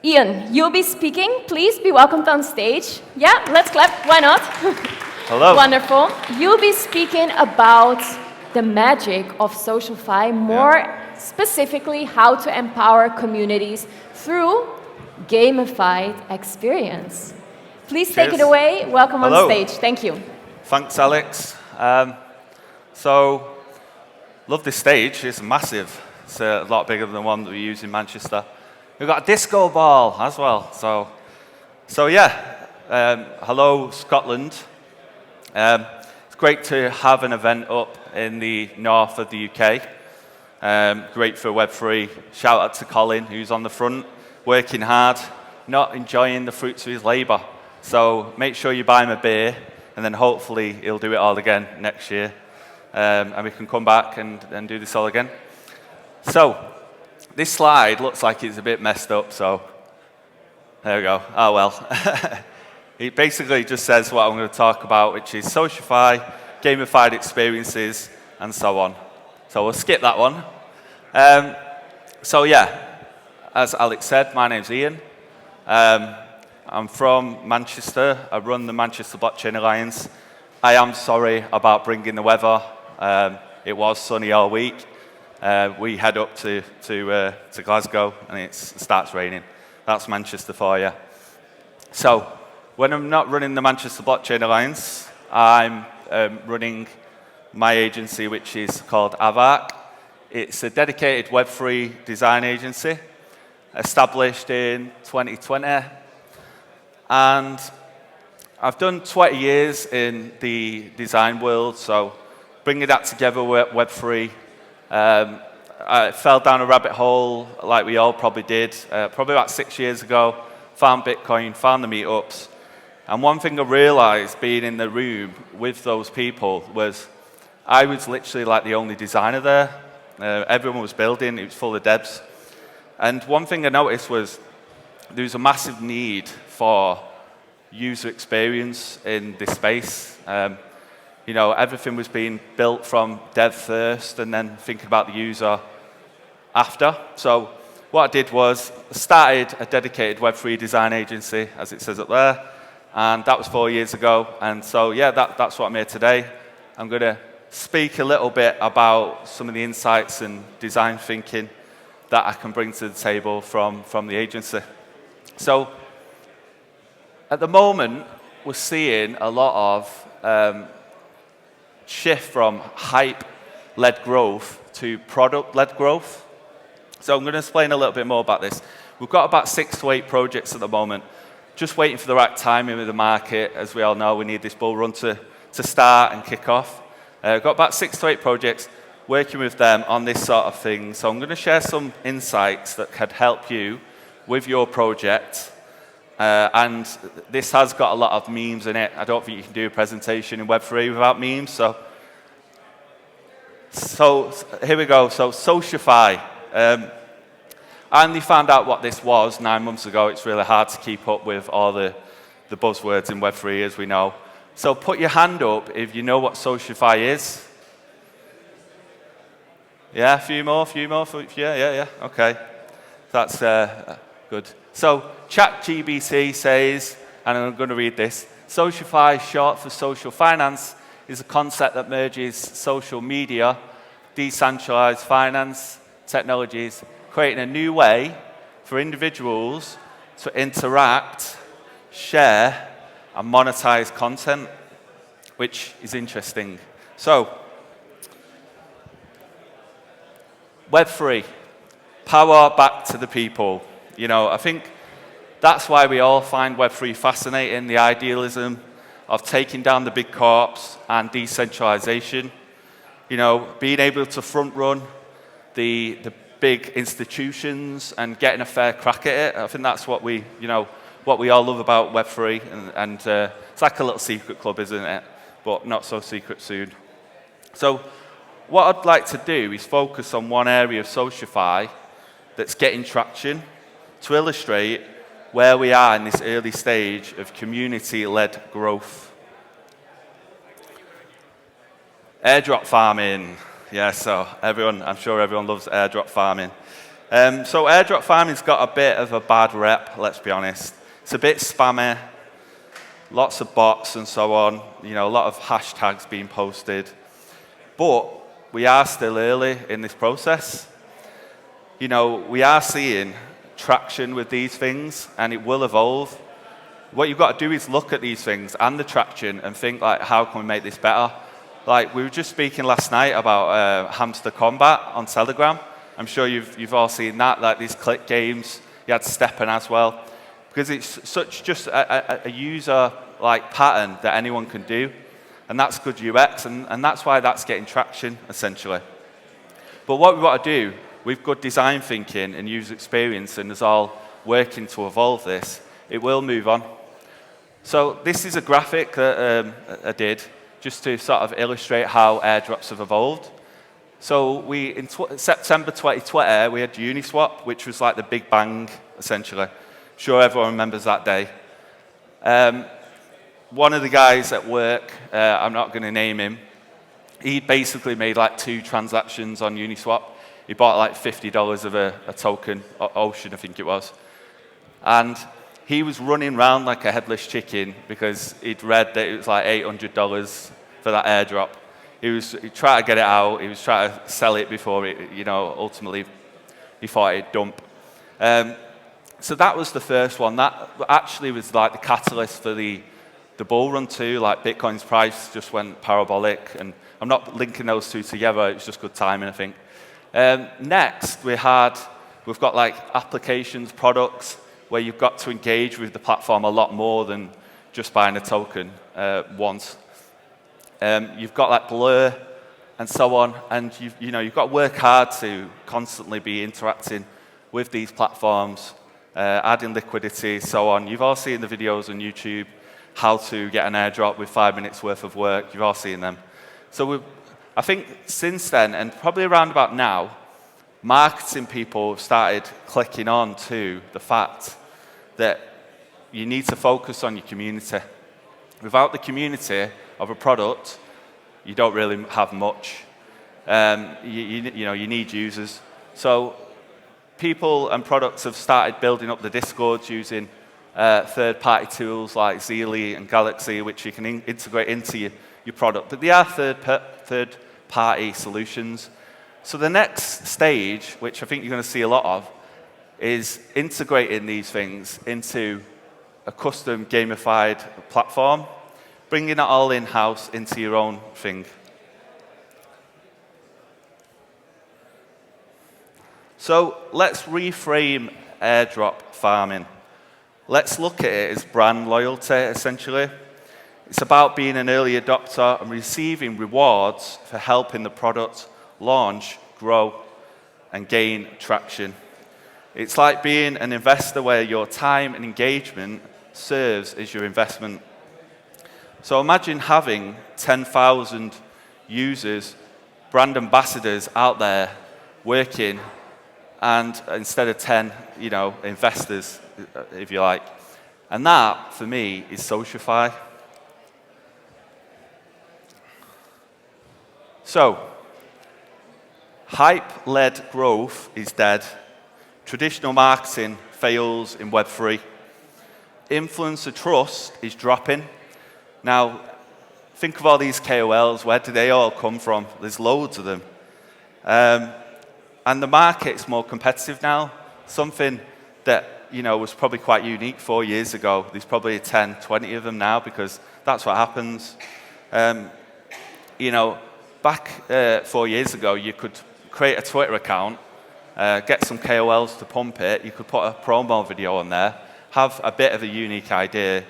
Ian, you'll be speaking. Please be welcomed on stage. Yeah, let's clap. Why not? Hello. Wonderful. You'll be speaking about the magic of SocialFi, more specifically how to empower communities through gamified experience. Please take it away. Welcome on stage. Thank you. Thanks, Alex. Love this stage. It's massive. It's a lot bigger than the one that we use in Manchester. We've got a disco ball as well. Hello, Scotland. It's great to have an event up in the north of the UK. Great for Web3. Shout out to Colin, who's on the front, working hard, not enjoying the fruits of his labour. So make sure you buy him a beer, and then hopefully he'll do it all again next year. And we can come back and do this all again. So this slide looks like it's a bit messed up, so there we go. Oh well. It basically just says what I'm going to talk about, which is SocialFi, gamified experiences, and so on. So we'll skip that one. As Alex said, my name's Ian. I'm from Manchester. I run the Manchester Blockchain Alliance. I am sorry about bringing the weather. It was sunny all week. We head up to Glasgow and it starts raining. That's Manchester for you. So when I'm not running the Manchester Blockchain Alliance, I'm running my agency, which is called Avark. It's a dedicated Web3 design agency established in 2020. And I've done 20 years in the design world, so bringing that together with Web3, I fell down a rabbit hole like we all probably did, probably about 6 years ago, found Bitcoin, found the meetups. And one thing I realized being in the room with those people was I was literally like the only designer there. Everyone was building, it was full of devs. And one thing I noticed was there was a massive need for user experience in this space. Everything was being built from dev first and then thinking about the user after. So what I did was started a dedicated Web3 design agency, as it says up there, and that was 4 years ago. And so, that's what I'm here today. I'm going to speak a little bit about some of the insights and design thinking that I can bring to the table from the agency. So at the moment, we're seeing a lot of shift from hype-led growth to product-led growth. So I'm going to explain a little bit more about this. We've got about 6 to 8 projects at the moment, just waiting for the right timing with the market. As we all know, we need this bull run to start and kick off. We've got about 6 to 8 projects, working with them on this sort of thing. So I'm going to share some insights that could help you with your project. And this has got a lot of memes in it. I don't think you can do a presentation in Web3 without memes. So here we go. So SocialFi. I only found out what this was 9 months ago. It's really hard to keep up with all the buzzwords in Web3, as we know. So put your hand up if you know what SocialFi is. Yeah, a few more. Yeah. Okay. That's good. So ChatGPT says, and I'm going to read this, SocialFi, short for social finance, is a concept that merges social media, decentralized finance technologies, creating a new way for individuals to interact, share, and monetize content, which is interesting. So, Web3, power back to the people. I think that's why we all find Web3 fascinating, the idealism of taking down the big corps and decentralization. Being able to front run the big institutions and getting a fair crack at it. I think that's what we all love about Web3, and it's like a little secret club, isn't it? But not so secret soon. So what I'd like to do is focus on one area of SocialFi that's getting traction to illustrate where we are in this early stage of community-led growth. Airdrop farming. Yeah, so I'm sure everyone loves airdrop farming. So airdrop farming's got a bit of a bad rep, let's be honest. It's a bit spammy, lots of bots and so on, a lot of hashtags being posted. But we are still early in this process. We are seeing traction with these things, and it will evolve. What you've got to do is look at these things and the traction and think, how can we make this better? We were just speaking last night about hamster combat on Telegram. I'm sure you've all seen that, these click games. You had Steppen as well. Because it's such just a user pattern that anyone can do. And that's good UX, and that's why that's getting traction, essentially. But what we've got to do, with good design thinking and user experience, and us all working to evolve this, it will move on. So this is a graphic that I did, just to sort of illustrate how airdrops have evolved. So in September 2020, we had Uniswap, which was like the big bang, essentially. I'm sure everyone remembers that day. One of the guys at work, I'm not going to name him, he basically made 2 transactions on Uniswap. He bought $50 of a token, Ocean I think it was. And he was running around like a headless chicken because he'd read that it was $800 for that airdrop. He tried to get it out. He was trying to sell it before it, ultimately he thought it'd dump. So that was the first one. That actually was the catalyst for the bull run too. Bitcoin's price just went parabolic, and I'm not linking those two together. It's just good timing, I think. Next, we've got applications, products, where you've got to engage with the platform a lot more than just buying a token once. You've got Blur and so on, and you've got to work hard to constantly be interacting with these platforms, adding liquidity, so on. You've all seen the videos on YouTube, how to get an airdrop with 5 minutes worth of work. You've all seen them. So I think since then, and probably around about now, marketing people have started clicking on to the fact that you need to focus on your community. Without the community of a product, you don't really have much. You need users. So people and products have started building up the Discords using third-party tools like Zeely and Galaxy, which you can integrate into your product. But they are third-party solutions. So the next stage, which I think you're going to see a lot of, is integrating these things into a custom gamified platform, bringing it all in-house into your own thing. So let's reframe airdrop farming. Let's look at it as brand loyalty, essentially. It's about being an early adopter and receiving rewards for helping the product launch, grow, and gain traction. It's like being an investor where your time and engagement serves as your investment. So imagine having 10,000 users, brand ambassadors out there working, and instead of 10, investors, if you like. And that, for me, is SocialFi. So, hype-led growth is dead. Traditional marketing fails in Web3. Influencer trust is dropping. Now, think of all these KOLs. Where do they all come from? There's loads of them. And the market's more competitive now. Something that was probably quite unique 4 years ago. There's probably 10, 20 of them now because that's what happens. Back 4 years ago, you could create a Twitter account, get some KOLs to pump it. You could put a promo video on there, have a bit of a unique idea,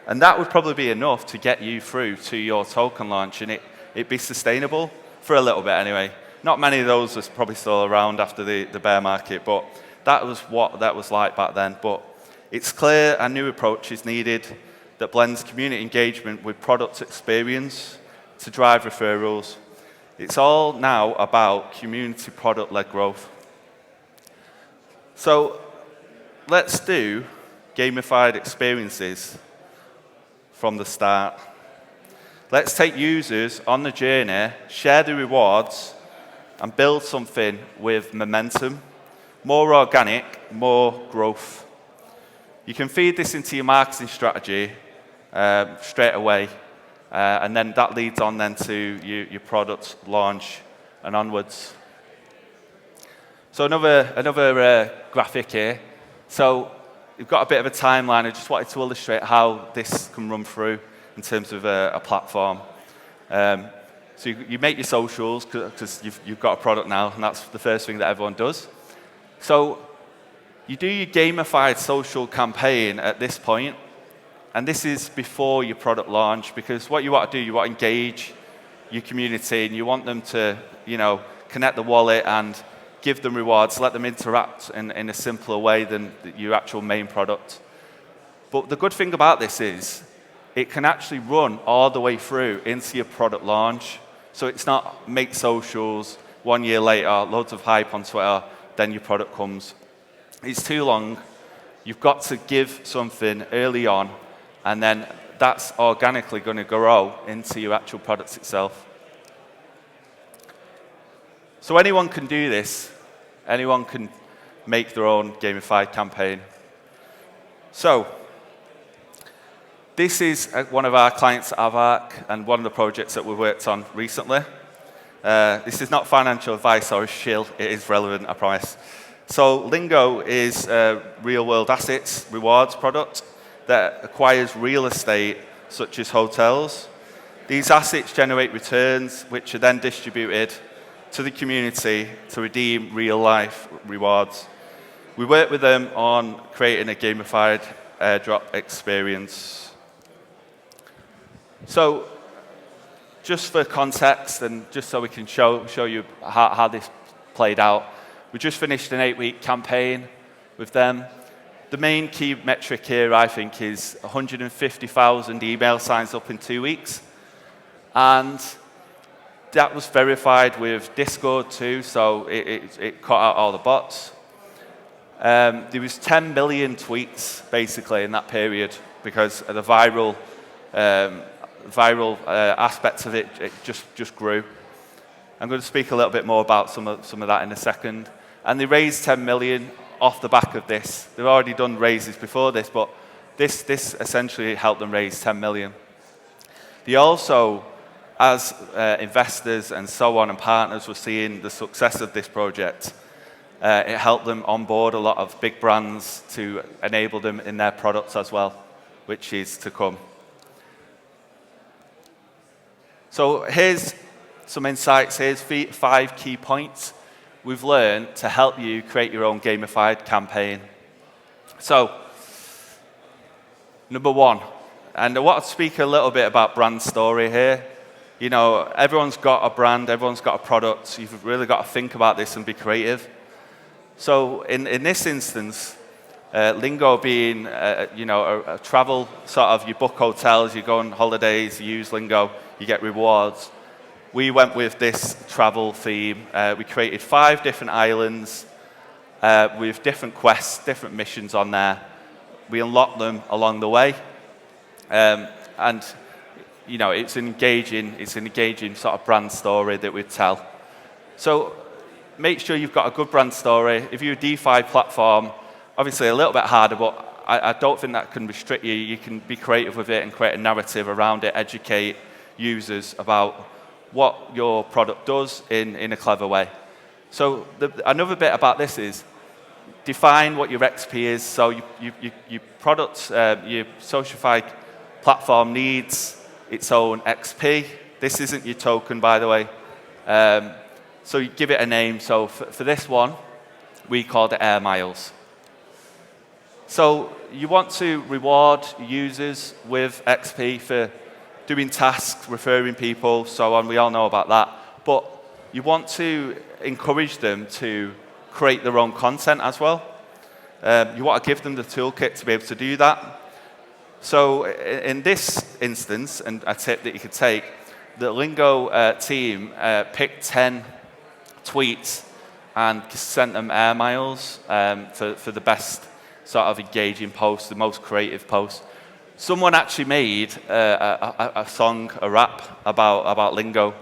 and that would probably be enough to get you through to your token launch, and it'd be sustainable for a little bit anyway. Not many of those are probably still around after the bear market, but that was what that was like back then. But it's clear a new approach is needed that blends community engagement with product experience to drive referrals. It's all now about community product-led growth. So let's do gamified experiences from the start. Let's take users on the journey, share the rewards, and build something with momentum. More organic, more growth. You can feed this into your marketing strategy straight away, and then that leads on then to your product launch and onwards. So another graphic here. So we've got a bit of a timeline. I just wanted to illustrate how this can run through in terms of a platform. So you make your socials because you've got a product now, and that's the first thing that everyone does. So you do your gamified social campaign at this point, and this is before your product launch, because what you want to do, you want to engage your community, and you want them to, connect the wallet and give them rewards, let them interact in a simpler way than your actual main product. But the good thing about this is it can actually run all the way through into your product launch. So it's not make socials, 1 year later, loads of hype on Twitter, then your product comes. It's too long. You've got to give something early on, and then that's organically going to grow into your actual product itself. So anyone can do this. Anyone can make their own gamified campaign. So this is one of our clients at Avark, and one of the projects that we've worked on recently. This is not financial advice or a shill. It is relevant, I promise. So Lingo is a real-world assets rewards product that acquires real estate, such as hotels. These assets generate returns, which are then distributed to the community to redeem real-life rewards. We work with them on creating a gamified airdrop experience. So, just for context, and just so we can show you how this played out, we just finished an 8-week campaign with them. The main key metric here, I think, is 150,000 email signs up in 2 weeks. And that was verified with Discord too, so it cut out all the bots. There was 10 million tweets, basically, in that period, because of the viral aspects of it, it just grew. I'm going to speak a little bit more about some of that in a second. And they raised 10 million off the back of this. They've already done raises before this, but this essentially helped them raise 10 million. They also, as investors and so on and partners were seeing the success of this project, it helped them onboard a lot of big brands to enable them in their products as well, which is to come. So here's some insights. Here's 5 key points we've learned to help you create your own gamified campaign. So, number 1, and I want to speak a little bit about brand story here. Everyone's got a brand, everyone's got a product, so you've really got to think about this and be creative. So in this instance, Lingo being, a travel sort of, you book hotels, you go on holidays, you use Lingo, you get rewards. We went with this travel theme. We created 5 different islands with different quests, different missions on there. We unlocked them along the way. It's an engaging sort of brand story that we tell. So make sure you've got a good brand story. If you're a DeFi platform, obviously a little bit harder, but I don't think that can restrict you. You can be creative with it and create a narrative around it, educate users about what your product does in a clever way. So another bit about this is define what your XP is. So your product, your SocialFi platform needs its own XP. This isn't your token, by the way. So you give it a name. So for this one, we called it Air Miles. So you want to reward users with XP for doing tasks, referring people, so on. We all know about that. But you want to encourage them to create their own content as well. You want to give them the toolkit to be able to do that. So in this instance, and a tip that you could take, the Lingo team picked 10 tweets and sent them Air Miles for the best sort of engaging post, the most creative post. Someone actually made a song, a rap about Lingo.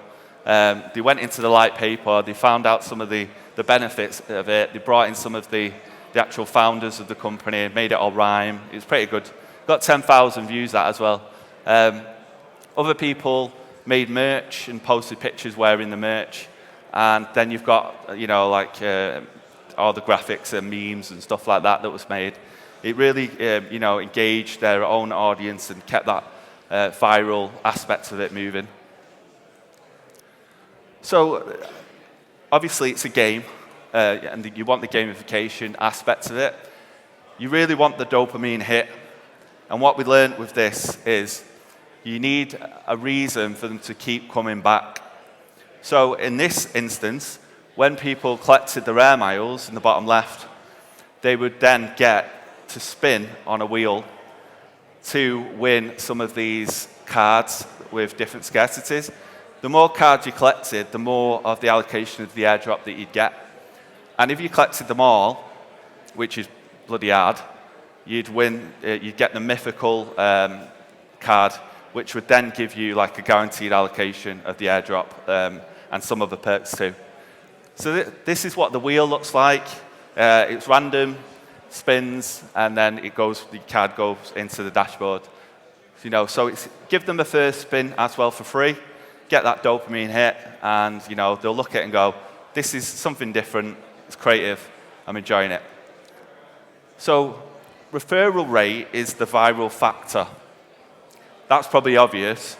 They went into the light paper, they found out some of the the benefits of it. They brought in some of the actual founders of the company, made it all rhyme. It was pretty good. Got 10,000 views that as well. Other people made merch and posted pictures wearing the merch. And then you've got, like all the graphics and memes and stuff like that was made. It really, engaged their own audience and kept that viral aspect of it moving. So, obviously, it's a game, and you want the gamification aspect of it. You really want the dopamine hit. And what we learned with this is you need a reason for them to keep coming back. So, in this instance, when people collected the rare miles in the bottom left, they would then get to spin on a wheel to win some of these cards with different scarcities. The more cards you collected, the more of the allocation of the airdrop that you'd get. And if you collected them all, which is bloody hard, you'd get the mythical card, which would then give you like a guaranteed allocation of the airdrop and some other perks too. So this is what the wheel looks like. It's random, spins, and then the card goes into the dashboard. So give them the first spin as well for free, get that dopamine hit, and they'll look at it and go, this is something different, it's creative, I'm enjoying it. So referral rate is the viral factor. That's probably obvious,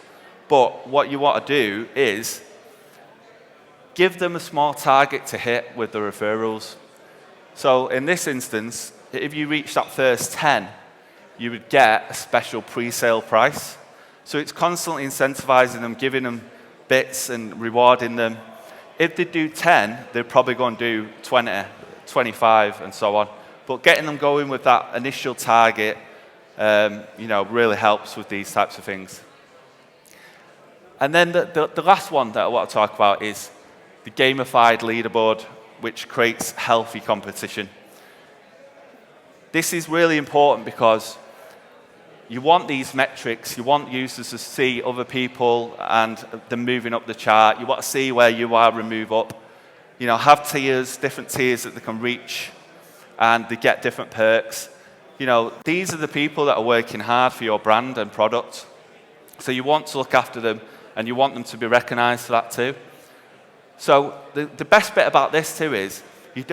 but what you want to do is give them a small target to hit with the referrals. So in this instance, if you reach that first 10, you would get a special pre-sale price. So it's constantly incentivizing them, giving them bits and rewarding them. If they do 10, they're probably going to do 20, 25, and so on. But getting them going with that initial target, really helps with these types of things. And then the last one that I want to talk about is the gamified leaderboard, which creates healthy competition. This is really important because you want these metrics, you want users to see other people and them moving up the chart. You want to see where you are and move up. Have tiers, different tiers that they can reach, and they get different perks. These are the people that are working hard for your brand and product. So you want to look after them, and you want them to be recognized for that too. So the best bit about this too is,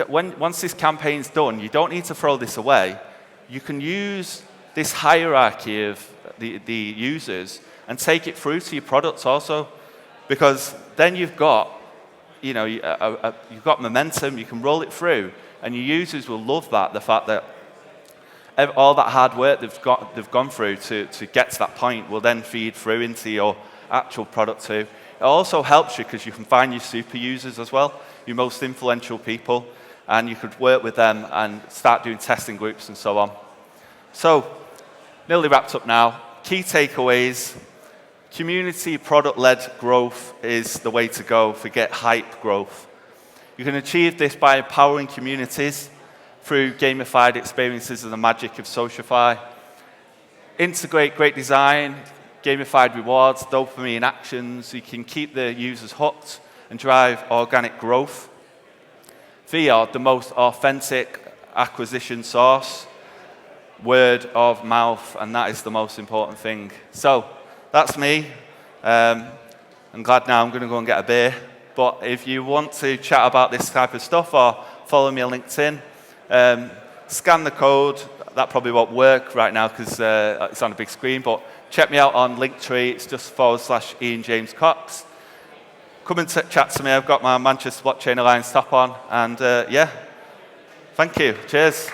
once this campaign's done, you don't need to throw this away. You can use this hierarchy of the users and take it through to your products also, because then you've got, you've got momentum. You can roll it through, and your users will love that. The fact that all that hard work they've gone through to get to that point will then feed through into your actual product too. It also helps you because you can find your super users as well, your most influential people, and you could work with them and start doing testing groups and so on. So, nearly wrapped up now. Key takeaways. Community product-led growth is the way to go. Forget hype growth. You can achieve this by empowering communities through gamified experiences and the magic of SocialFi. Integrate great design, gamified rewards, dopamine actions. You can keep the users hooked and drive organic growth via the most authentic acquisition source, word of mouth, and that is the most important thing. So that's me. I'm glad now I'm going to go and get a beer. But if you want to chat about this type of stuff or follow me on LinkedIn, scan the code. That probably won't work right now because it's on a big screen, but check me out on Linktree. It's just /Ian James Cox. Come and chat to me. I've got my Manchester Blockchain Alliance top on, and thank you. Cheers.